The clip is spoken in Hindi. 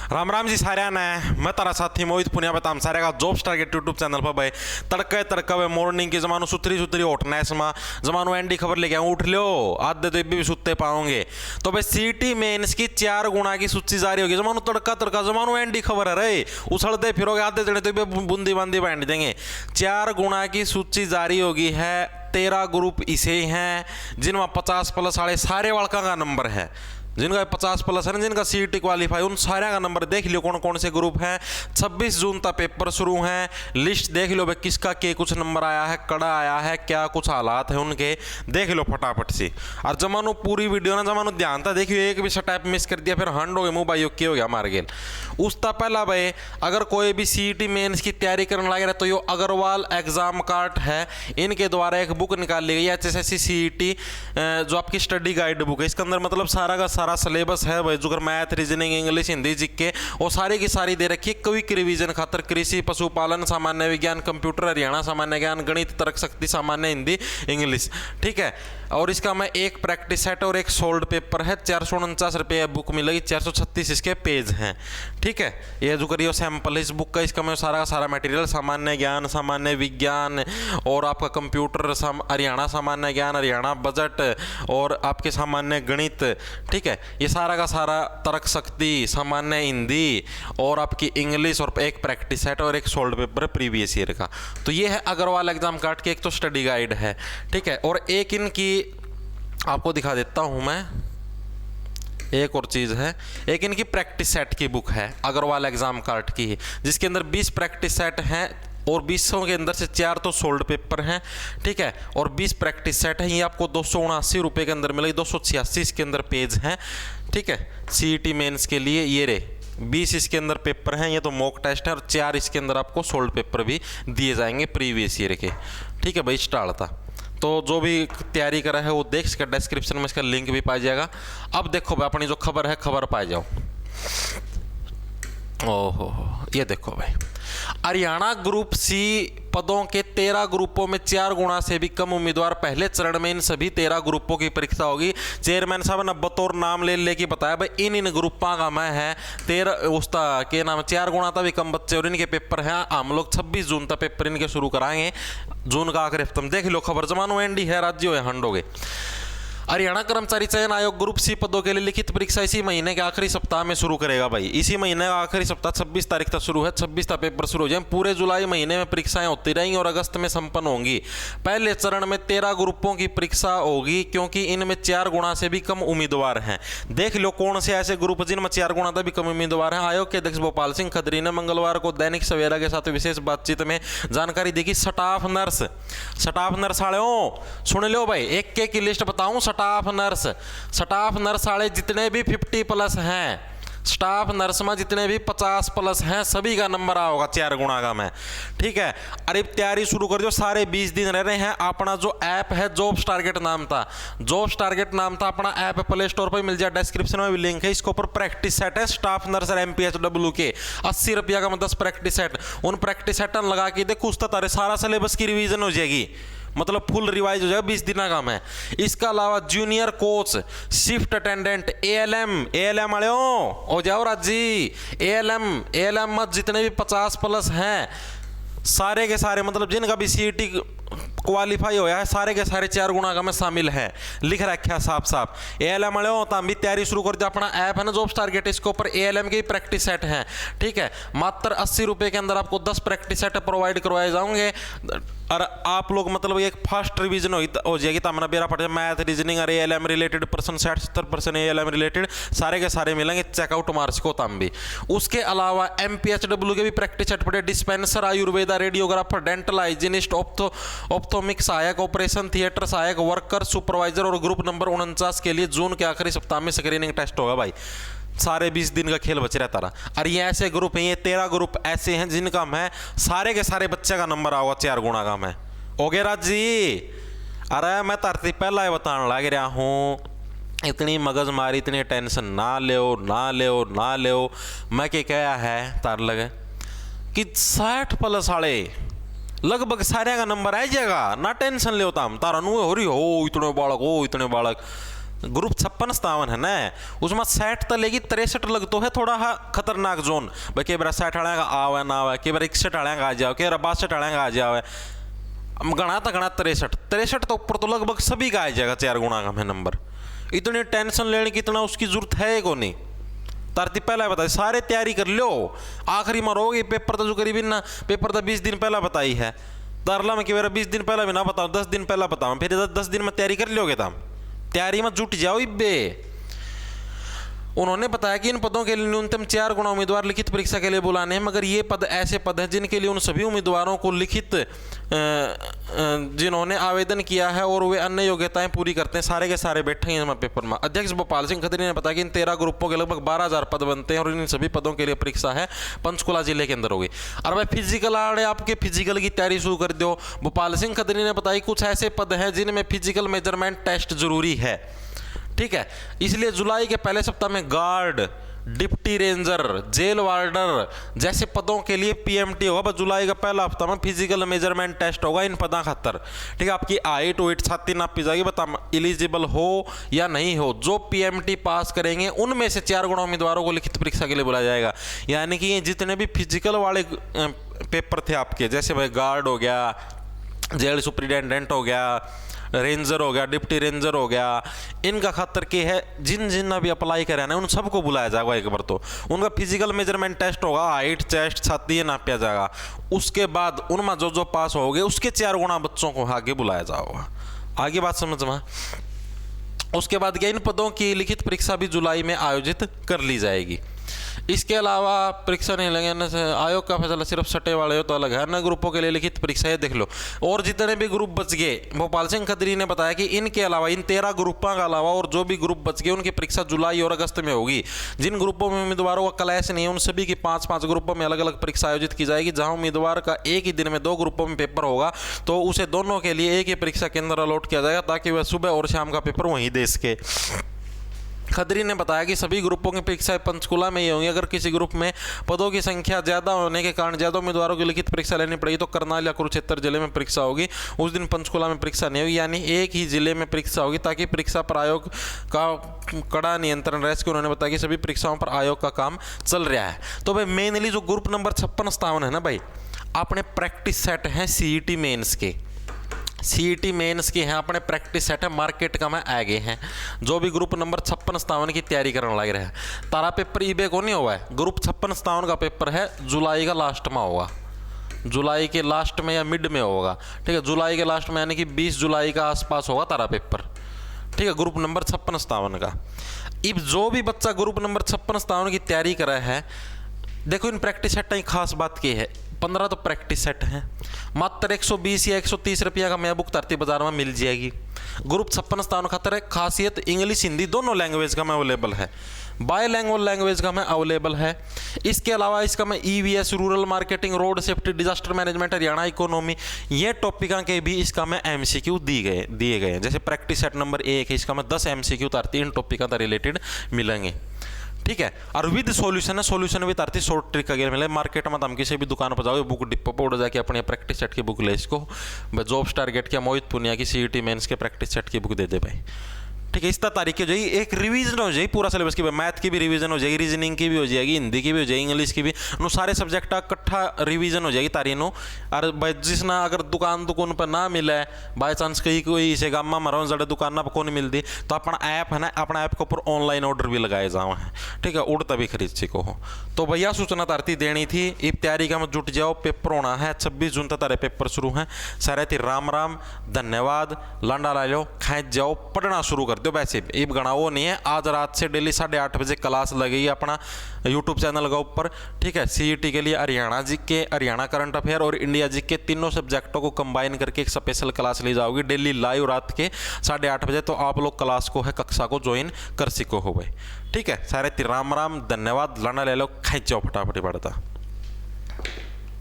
राम राम जी सारे ने मैं तारा साथी मोहित पुनिया बताम सारे का जॉब स्टार के यूट्यूब चैनल पर भाई तड़के तड़के वे मॉर्निंग की जमानो सुतरी सुतरी उठना है समा जमानो एंडी खबर लेके आऊँ उठ लो आधे तो भी सुते पाओगे तो भाई सीटी मेंस की 4 गुना की सूची जारी होगी जमानो तड़का तड़का जमानो एंडी खबर है रे उछलते फिरोगे आधे जने तो भी बूंदी बांदी बांट देंगे 4 गुना की सूची जारी होगी है 13 ग्रुप इसे हैं जिनमें 50+ वाले सारे वालका का नंबर है जिनका 50+ है ना जिनका सीटी क्वालिफाई उन सारे का नंबर देख लियो कौन कौन से ग्रुप हैं 26 जून तक पेपर शुरू हैं लिस्ट देख लो भाई किसका के कुछ नंबर आया है कड़ा आया है क्या कुछ हालात है उनके देख लो फटाफट से और जमानो पूरी वीडियो ना जमानो ध्यान था देखियो एक भी स्टेप मिस कर दिया फिर हंड हो गए मुँह भाई ओके हो गया मार गेल उसका पहला भाई अगर कोई भी सीटी मेंस की तैयारी करने लगे तो यो अग्रवाल एग्जाम कार्ड है इनके द्वारा एक बुक निकाल ली गई है HSSC CET जो आपकी स्टडी गाइड बुक है इसके अंदर मतलब सारा का सारा सिलेबस है भाई जो math reasoning English Hindi GK वो सारी की सारी दे रखी है क्विक रिवीजन खातर कृषि पशुपालन सामान्य विज्ञान कंप्यूटर हरियाणा सामान्य ज्ञान गणित तर्क शक्ति सामान्य हिंदी इंग्लिश ठीक है और इसका मैं एक प्रैक्टिस सेट और एक सोल्ड पेपर है 449 रुपये बुक मिलेगी 436 इसके पेज हैं ठीक है ये जो करिए सैंपल है इस बुक का इसका मैं सारा का सारा मटेरियल सामान्य ज्ञान सामान्य विज्ञान और आपका कंप्यूटर हरियाणा सामान्य ज्ञान हरियाणा बजट और आपके सामान्य गणित ठीक है ये सारा का सारा तर्क शक्ति सामान्य हिंदी और आपकी इंग्लिश और एक प्रैक्टिस सेट और एक सोल्ड पेपर प्रीवियस ईयर का तो ये है अग्रवाल एग्जाम कार्ड की एक तो स्टडी गाइड है ठीक है और एक इनकी आपको दिखा देता हूं मैं एक और चीज़ है एक इनकी प्रैक्टिस सेट की बुक है अग्रवाल एग्जाम कार्ड की जिसके अंदर 20 प्रैक्टिस सेट हैं और 20 के अंदर से 4 तो सोल्ड पेपर हैं ठीक है और 20 प्रैक्टिस सेट है ये आपको 279 रुपये के अंदर मिलेगी 286 के अंदर पेज हैं ठीक है सीईटी मेंस के लिए ये रे 20 इसके अंदर पेपर हैं ये तो मॉक टेस्ट है और 4 इसके अंदर आपको सोल्ड पेपर भी दिए जाएंगे प्रीवियस ईयर के ठीक है भाई स्टार्ट था तो जो भी तैयारी करा है वो देख सके डिस्क्रिप्शन में इसका लिंक भी पाई जाएगा अब देखो भाई अपनी जो खबर है खबर पाई जाओ ओहो ये देखो भाई हरियाणा ग्रुप सी पदों के 13 ग्रुपों में 4 गुना से भी कम उम्मीदवार पहले चरण में इन सभी 13 ग्रुपों की परीक्षा होगी चेयरमैन साहब ने बतौर नाम ले के बताया भाई इन ग्रुपों का मैं है 13 उसका के नाम 4 गुना तक भी कम बच्चे और इनके पेपर हैं हम लोग 26 जून तक पेपर इनके शुरू कराएंगे जून का आखिरी हफ्ते में देख लो खबर जमानो एंडी है राज्य है हंड हो गए हरियाणा कर्मचारी चयन आयोग ग्रुप सी पदों के लिए लिखित परीक्षा इसी महीने के आखिरी सप्ताह में शुरू करेगा भाई इसी महीने का आखिरी सप्ताह 26 तारीख तक शुरू है 26 तक पेपर शुरू हो जाए पूरे जुलाई महीने में परीक्षाएं होती रहेंगी और अगस्त में संपन्न होंगी पहले चरण में 13 ग्रुपों की परीक्षा होगी क्योंकि इनमें 4 गुना से भी कम उम्मीदवार हैं देख लो कौन से ऐसे ग्रुप जिनमें 4 गुना से भी कम उम्मीदवार हैं आयोग के अध्यक्ष भोपाल सिंह खत्री ने मंगलवार को दैनिक सवेरा के साथ विशेष बातचीत में जानकारी दी कि स्टाफ नर्स वाले सुन लो भाई एक की लिस्ट बताऊं स्टाफ नर्स वाले जितने भी 50+ हैं स्टाफ नर्स में जितने भी 50+ हैं सभी का नंबर आ होगा 4 गुना का मैं ठीक है अरे तैयारी शुरू कर दो सारे 20 दिन रह रहे हैं अपना जो ऐप है जॉब्स टारगेट नाम था अपना ऐप प्ले स्टोर पर मिल जाए डिस्क्रिप्शन में भी लिंक है इसके ऊपर प्रैक्टिस सेट है स्टाफ नर्स MPHW के 80 रुपया का 10 प्रैक्टिस सेट उन प्रैक्टिस सेट लगा के देखो उस तारे सारा सिलेबस की रिवीजन हो जाएगी मतलब फुल रिवाइज हो जाएगा 20 दिन का काम है इसका अलावा junior coach shift attendant ALM वाले हो जाओ राजी ALM मत जितने भी 50+ हैं सारे के सारे मतलब जिनका भी CET क्वालिफाई होया है सारे के सारे 4 गुना का में शामिल है लिख रखा है साफ ALM वाले हो तो भी तैयारी शुरू कर दिया अपना ऐप है ना जॉब्स टारगेट इसके ऊपर ALM के प्रैक्टिस सेट हैं ठीक है मात्र 80 रुपये के अंदर आपको 10 प्रैक्टिस सेट प्रोवाइड करवाए जाएंगे और आप लोग मतलब एक फास्ट रिवीजन हो जाएगी तो हमारा बेरा पड़ जाए मैथ रीजनिंग और ALM related person 60-70% ALM related सारे के सारे मिलेंगे चेकआउट मार्च को तम भी उसके अलावा MPHW के भी प्रैक्टिस सेट पड़े dispenser Ayurveda radiographer dental hygienist ophthalmic सहायक ऑपरेशन थिएटर सहायक वर्कर सुपरवाइजर और ग्रुप नंबर 49 के लिए जून के आखिरी सप्ताह में स्क्रीनिंग टेस्ट होगा भाई सारे 20 दिन का खेल बच रहता रहा और ये ऐसे ग्रुप हैं ये 13 ग्रुप ऐसे हैं जिनका मैं सारे के सारे बच्चे का नंबर आओगा 4 गुना का मैं हो गया राज जी अरे मैं धरती पहला ही बताने लग रहा हूँ इतनी मगजमारी इतनी टेंशन ना ले मैं क्या है तार लगे कि 60+ वाले लगभग सारे का नंबर आ जाएगा ना टेंशन ले तारा नु हो रही हो इतने बालक ग्रुप 56-57 है ना, उसमें 60 तलेगी 63 लगतो है थोड़ा हा खतरनाक जोन भाई। कई बार 60 आड़ेगा आवे ना आवे, कई बार 61 आड़ेगा आ जाओ, कई बार 62 आड़ेगा आ जावे, गणा तो गणा 63 तो ऊपर तो लगभग सभी का आ जाएगा 4 गुणा का है नंबर। इतनी टेंशन लेने की इतना उसकी जरूरत है को नहीं। तारती पहला बता सारे तैयारी कर लो, आखिरी में रहोगे पेपर तो जो करीबी ना पेपर तो 20 दिन पहला बताई है, तारला में कि मेरा 20 दिन पहला भी ना बताऊँ 10 दिन पहला बताऊँ, फिर 10 दिन में तैयारी कर लोगे तुम, तैयारी में जुट जाओ इब्बे। उन्होंने बताया कि इन पदों के लिए न्यूनतम 4 गुना उम्मीदवार लिखित परीक्षा के लिए बुलाने हैं, मगर ये पद ऐसे पद हैं जिनके लिए उन सभी उम्मीदवारों को लिखित जिन्होंने आवेदन किया है और वे अन्य योग्यताएं पूरी करते हैं सारे के सारे बैठे हैं पेपर में। अध्यक्ष भोपाल सिंह खत्री ने बताया कि इन 13 ग्रुपों के लगभग 12,000 पद बनते हैं और इन सभी पदों के लिए परीक्षा है पंचकुला जिले के अंदर होगी। और भाई फिजिकल आड़े आपके फिजिकल की तैयारी शुरू कर दो। भोपाल सिंह खत्री ने बताया कुछ ऐसे पद हैं जिनमें फिजिकल मेजरमेंट टेस्ट जरूरी है, ठीक है, इसलिए जुलाई के पहले सप्ताह में guard, deputy ranger, jail warder जैसे पदों के लिए पीएमटी होगा। बस जुलाई का पहला हफ्ता में फिजिकल मेजरमेंट टेस्ट होगा इन पदों खातर, ठीक है। आपकी हाइट वेट छाती नापी जाएगी, बता एलिजिबल हो या नहीं हो। जो पीएमटी पास करेंगे उनमें से 4 गुना उम्मीदवारों को लिखित परीक्षा के लिए बुलाया जाएगा। यानी कि ये जितने भी फिजिकल वाले पेपर थे आपके, जैसे भाई गार्ड हो गया, जेल सुप्रिटेंडेंट हो गया, रेंजर हो गया, डिप्टी रेंजर हो गया, इनका खातर के है जिन जिन अभी अप्लाई करा है उन सबको बुलाया जाएगा एक बार। तो उनका फिजिकल मेजरमेंट टेस्ट होगा, हाइट चेस्ट छाती ये नापा जाएगा। उसके बाद उनमें जो जो पास होगे उसके 4 गुना बच्चों को आगे बुलाया जाएगा। आगे बात समझ में। उसके बाद क्या इन पदों की लिखित परीक्षा भी जुलाई में आयोजित कर ली जाएगी। इसके अलावा परीक्षा नहीं लगने से आयोग का फैसला सिर्फ सटे वाले हो तो अलग है, अन्य ग्रुपों के लिए लिखित परीक्षा है देख लो। और जितने भी ग्रुप बच गए, भोपाल सिंह खत्री ने बताया कि इनके अलावा इन 13 ग्रुपों के अलावा और जो भी ग्रुप बच गए उनकी परीक्षा जुलाई और अगस्त में होगी। जिन ग्रुपों में उम्मीदवारों का क्लैश नहीं है उन सभी की 5-5 ग्रुपों में अलग अलग परीक्षा आयोजित की जाएगी। जहाँ उम्मीदवार का एक ही दिन में 2 ग्रुपों में पेपर होगा तो उसे दोनों के लिए एक ही परीक्षा केंद्र अलॉट किया जाएगा ताकि वह सुबह और शाम का पेपर वहीं दे सके। खत्री ने बताया कि सभी ग्रुपों की परीक्षाएं पंचकुला में ही होंगी। अगर किसी ग्रुप में पदों की संख्या ज़्यादा होने के कारण ज़्यादा उम्मीदवारों की लिखित परीक्षा लेनी पड़ेगी तो करनाल या कुरुक्षेत्र जिले में परीक्षा होगी। उस दिन पंचकुला में परीक्षा नहीं होगी, यानी एक ही जिले में परीक्षा होगी ताकि परीक्षा पर आयोग का कड़ा नियंत्रण रह सके। उन्होंने बताया कि सभी परीक्षाओं पर आयोग का काम चल रहा है। तो भाई मेनली जो ग्रुप नंबर 56-57 है ना भाई, अपने प्रैक्टिस सेट हैं सीईटी मेंस के, सीईटी मेंस के हैं अपने प्रैक्टिस सेट है, मार्केट का में आगे हैं। जो भी ग्रुप नंबर 56-57 की तैयारी करने लग रहे हैं, तारा पेपर ईबे को नहीं हुआ है। ग्रुप 56-57 का पेपर है जुलाई का लास्ट में होगा, जुलाई के लास्ट में या मिड में होगा, ठीक है। जुलाई के लास्ट में यानी कि 20 जुलाई का आसपास होगा तारा पेपर, ठीक है, ग्रुप नंबर 56-57 का। अब जो भी बच्चा ग्रुप नंबर 56-57 की तैयारी कर रहा है, देखो इन प्रैक्टिस सेट की खास बात की है, 15 तो प्रैक्टिस सेट हैं, मात्र 120 या 130 रुपया का मैं बुक तरती बाजार में मिल जाएगी। ग्रुप 56-57 खातर है खासियत इंग्लिश हिंदी दोनों लैंग्वेज का में अवेलेबल है, बाय लैंग्वेज का में अवेलेबल है। इसके अलावा इसका में EVS, rural marketing, road safety, disaster management, Haryana economy, ये टॉपिक के भी इसका में एमसीक्यू दिए गए हैं। जैसे प्रैक्टिस सेट नंबर 1 है, इसका में 10 एमसीक्यू उतारती इन टॉपिक का रिलेटेड मिलेंगे, ठीक है। और विद सॉल्यूशन है, सॉल्यूशन भी तारती शॉर्ट ट्रिक का गेम मिले। मार्केट में हम किसी भी दुकान पर जाओगे बुक डिपो पर उड़ जाके अपने प्रैक्टिस सेट की बुक ले इसको, जॉब्स टारगेट के, मोहित पुनिया की, सीईटी मेंस के प्रैक्टिस सेट की बुक दे दे भाई, ठीक है। इस तारीख हो जाएगी, एक रिवीजन हो जाएगी पूरा सिलेबस की, मैथ की भी रिवीजन हो जाएगी, रीजनिंग की भी हो जाएगी, हिंदी की भी हो जाएगी, इंग्लिश की भी, नो सारे सब्जेक्ट का इकट्ठा रिवीजन हो जाएगी तारी नो। और भाई जिसना अगर दुकान पर ना मिले, बाई चांस कहीं कोई इसे गाँव में मरो जड़े दुकान पर कौन मिलती, तो अपना ऐप है ना, अपना ऐप के ऊपर ऑनलाइन ऑर्डर भी लगाए जाओ है, ठीक है, उड़ता भी खरीद सको हो। तो भैया सूचना तारती देनी थी, इब तैयारी का मत जुट जाओ, पेपर होना है 26 जून तक तारे पेपर शुरू हैं। सारे थी राम राम, धन्यवाद, लांडा ला लो, खेच जाओ, पढ़ना शुरू कर दो। वैसे इब गणा वो नहीं है, आज रात से डेली 8:30 बजे क्लास लगेगी अपना यूट्यूब चैनल का ऊपर, ठीक है। सीईटी के लिए Haryana GK, Haryana current affair और इंडिया जीके तीनों सब्जेक्टों को कंबाइन करके एक स्पेशल क्लास ली जाओगी डेली लाइव रात के 8:30 बजे। तो आप लोग क्लास को है कक्षा को ज्वाइन कर सको हो भाई, ठीक है। सारे राम राम, धन्यवाद, लाना ले लो, खेच जाओ फटाफट बढ़ता।